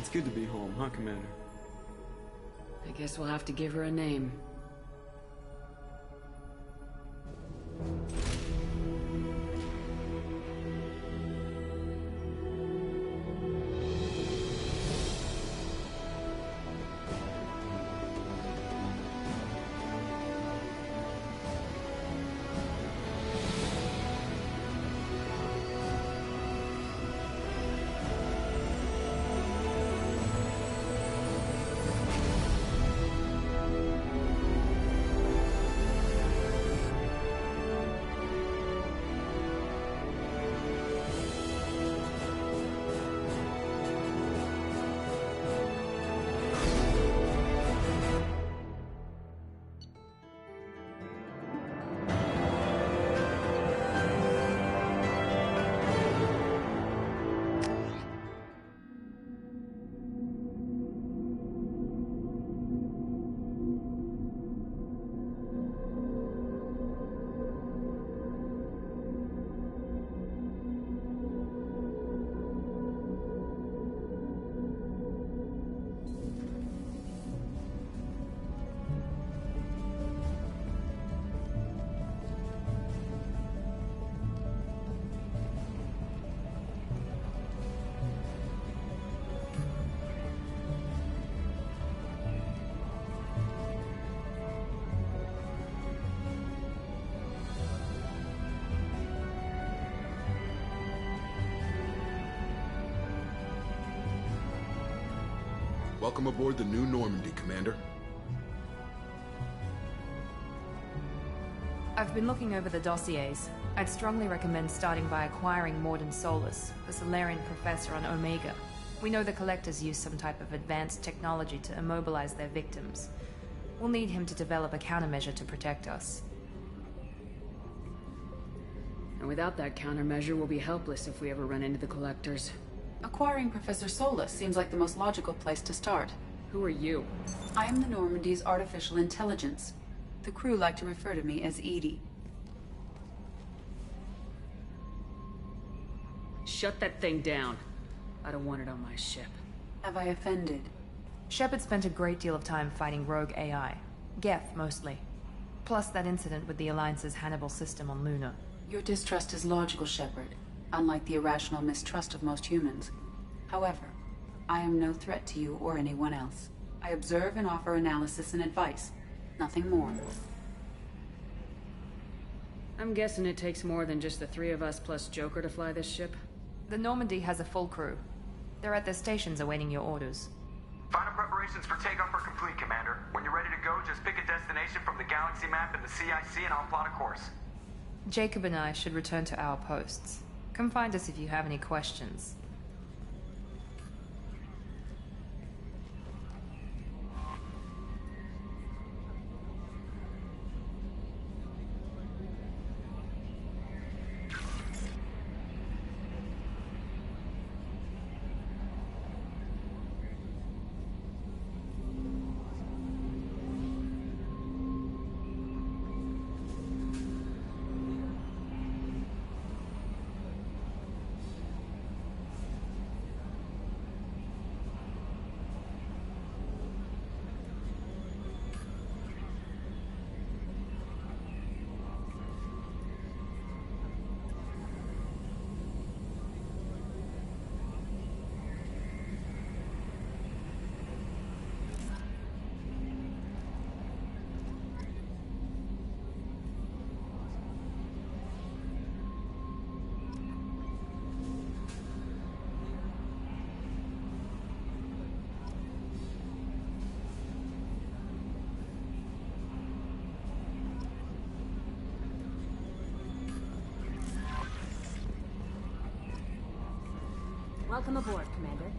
It's good to be home, huh, Commander? I guess we'll have to give her a name. Welcome aboard the new Normandy, Commander. I've been looking over the dossiers. I'd strongly recommend starting by acquiring Morden Solus, the Solarian professor on Omega. We know the Collectors use some type of advanced technology to immobilize their victims. We'll need him to develop a countermeasure to protect us. And without that countermeasure, we'll be helpless if we ever run into the Collectors. Acquiring Professor Solus seems like the most logical place to start. Who are you? I am the Normandy's artificial intelligence. The crew like to refer to me as Edie. Shut that thing down. I don't want it on my ship. Have I offended? Shepard spent a great deal of time fighting rogue AI. Geth, mostly. Plus that incident with the Alliance's Hannibal system on Luna. Your distrust is logical, Shepard, unlike the irrational mistrust of most humans. However, I am no threat to you or anyone else. I observe and offer analysis and advice. Nothing more. I'm guessing it takes more than just the three of us plus Joker to fly this ship? The Normandy has a full crew. They're at their stations awaiting your orders. Final preparations for takeoff are complete, Commander. When you're ready to go, just pick a destination from the galaxy map and the CIC and I'll plot a course. Jacob and I should return to our posts. Come find us if you have any questions. Welcome aboard, Commander.